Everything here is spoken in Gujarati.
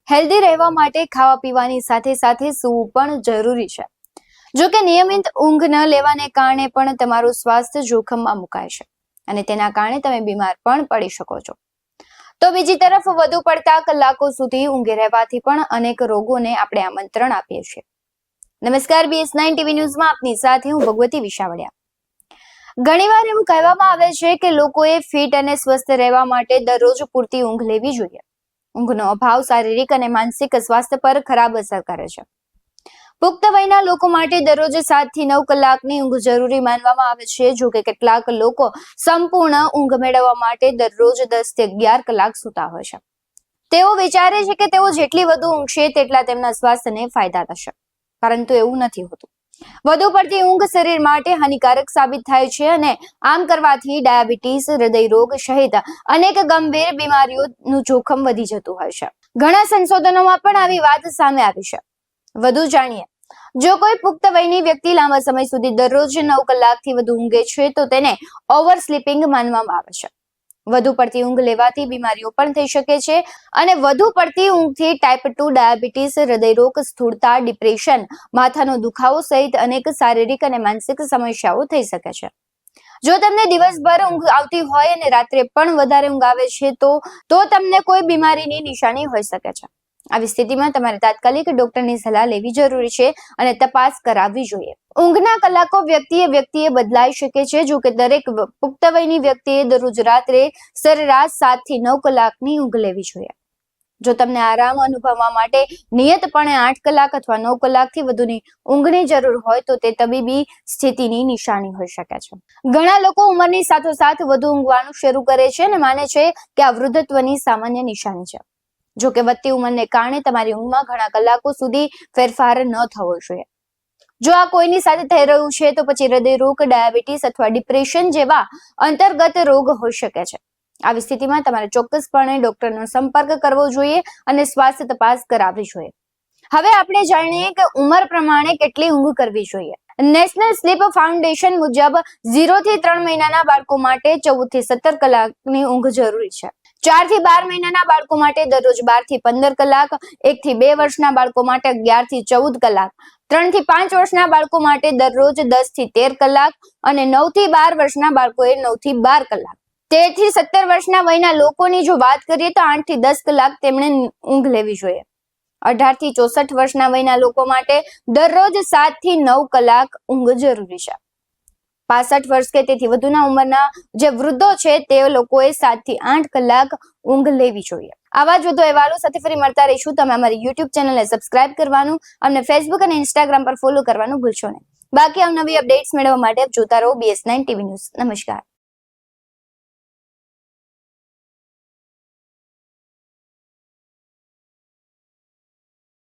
હેલ્ધી રહેવા માટે ખાવા પીવાની સાથે સાથે સૂવું પણ જરૂરી છે. જો કે નિયમિત ઊંઘ ન લેવાને કારણે પણ તમારું સ્વાસ્થ્ય જોખમમાં મુકાય છે અને તેના કારણે તમે બીમાર પણ પડી શકો છો. તો બીજી તરફ વધુ પડતા કલાકો સુધી ઊંઘે રહેવાથી પણ અનેક રોગોને આપણે આમંત્રણ આપીએ છીએ. નમસ્કાર, BS9 TV ન્યૂઝમાં આપની સાથે હું ભગવતી વિશાવડિયા. ઘણીવાર એવું કહેવામાં આવે છે કે લોકોએ ફિટ અને સ્વસ્થ રહેવા માટે દરરોજ પૂરતી ઊંઘ લેવી જોઈએ. ઊંઘનો અભાવ શારીરિક અને માનસિક સ્વાસ્થ્ય પર ખરાબ અસર કરે છે. પુખ્ત વયના લોકો માટે દરરોજ 7 થી 9 કલાકની ઊંઘ જરૂરી માનવામાં આવે છે. જો કે કેટલાક લોકો સંપૂર્ણ ઊંઘ મેળવવા માટે દરરોજ 10 થી 11 કલાક સૂતા હોય છે. તેઓ વિચારે છે કે તેઓ જેટલી વધુ ઊંઘશે તેટલા તેમના સ્વાસ્થ્યને ફાયદા થશે, પરંતુ એવું નથી હોતું. વધુ પડતી ઊંઘ શરીર માટે હાનિકારક સાબિત થાય છે અને આમ કરવાથી ડાયાબિટીસ, હૃદય રોગ સહિત અનેક ગંભીર બીમારીઓનું જોખમ વધી જતું હોય છે. ઘણા સંશોધનોમાં પણ આવી વાત સામે આવી છે. વધુ જાણીએ, જો કોઈ પુખ્ત વયની વ્યક્તિ લાંબા સમય સુધી દરરોજ 9 કલાકથી વધુ ઊંઘે છે તો તેને ઓવર સ્લીપિંગ માનવામાં આવે છે. વધુ પડતી ઊંઘ લેવાથી બીમારીઓ પણ થઈ શકે છે અને વધુ પડતી ઊંઘથી ટાઈપ 2 ડાયાબિટીસ, હૃદયરોગ, સ્થૂળતા, ડિપ્રેશન, માથાનો દુખાવો સહિત અનેક શારીરિક અને માનસિક સમસ્યાઓ થઈ શકે છે. જો તમને દિવસભર ઊંઘ આવતી હોય અને રાત્રે પણ વધારે ઊંઘ આવે છે તો તમને કોઈ બીમારીની નિશાની હોઈ શકે છે. આવી સ્થિતિમાં તમારે તાત્કાલિક ડોક્ટરની સલાહ લેવી જરૂરી છે અને તપાસ કરાવવી જોઈએ. ઊંઘના કલાકો વ્યક્તિએ બદલાઈ શકે છે. જો કે દરેક પુખ્ત વયની વ્યક્તિએ દરરોજ રાત્રે સરેરાશ 7 થી 9 કલાકની ઊંઘ લેવી જોઈએ. જો તમને આરામ અનુભવવા માટે નિયતપણે 8 કલાક અથવા 9 કલાકથી વધુની ઊંઘની જરૂર હોય તો તે તબીબી સ્થિતિની નિશાની હોઈ શકે છે. ઘણા લોકો ઉંમરની સાથોસાથ વધુ ઊંઘવાનું શરૂ કરે છે અને માને છે કે આ વૃદ્ધત્વની સામાન્ય નિશાની છે. જો કે વધતી ઉંમરને કારણે તમારી ઊંઘમાં ઘણા કલાકો સુધી ફેરફાર ન થવો જોઈએ. જો આ કોઈની સાથે થઈ રહ્યું છે તો પછી હૃદયરોગ, ડાયાબિટીસ અથવા ડિપ્રેશન જેવા અંતર્ગત રોગ હોઈ શકે છે. આવી સ્થિતિમાં તમારે ચોક્કસપણે ડોક્ટરનો સંપર્ક કરવો જોઈએ અને સ્વાસ્થ્ય તપાસ કરાવવી જોઈએ. હવે આપણે જાણીએ કે ઉંમર પ્રમાણે કેટલી ઊંઘ કરવી જોઈએ. નેશનલ સ્લીપ ફાઉન્ડેશન મુજબ 0 થી 3 મહિનાના બાળકો માટે 14 થી 17 કલાકની ઊંઘ જરૂરી છે. 4 થી 12 મહિનાના બાળકો માટે દરરોજ 12 થી 15 કલાક, 1 થી 2 વર્ષના બાળકો માટે 11 થી 14 કલાક, 3 થી 5 વર્ષના બાળકો માટે દરરોજ 10 થી 13 કલાક અને 9 થી 12 વર્ષના બાળકોએ 9 થી 12 કલાક. 13 થી 17 વર્ષના વયના લોકોની જો વાત કરીએ તો 8 થી 10 કલાક તેમણે ઊંઘ લેવી જોઈએ. 18 થી 64 વર્ષના વયના લોકો માટે દરરોજ 7 થી 9 કલાક ઊંઘ જરૂરી છે. 65 વર્ષ કે તેથી વધુના ઉંમરના જે વૃદ્ધો છે તે લોકોએ 7 થી 8 કલાક ઊંઘ લેવી જોઈએ. આવા જ વધુ અહેવાલો સાથે ફરી મળતા રહીશું. તમે અમારી YouTube ચેનલને સબસ્ક્રાઇબ કરવાનું, અમને Facebook અને Instagram પર ફોલો કરવાનું ભૂલશો નહીં. બાકી અવનવી અપડેટ્સ મેળવવા માટે આપ જોતા રહો BS9 TV ન્યૂઝ. નમસ્કાર.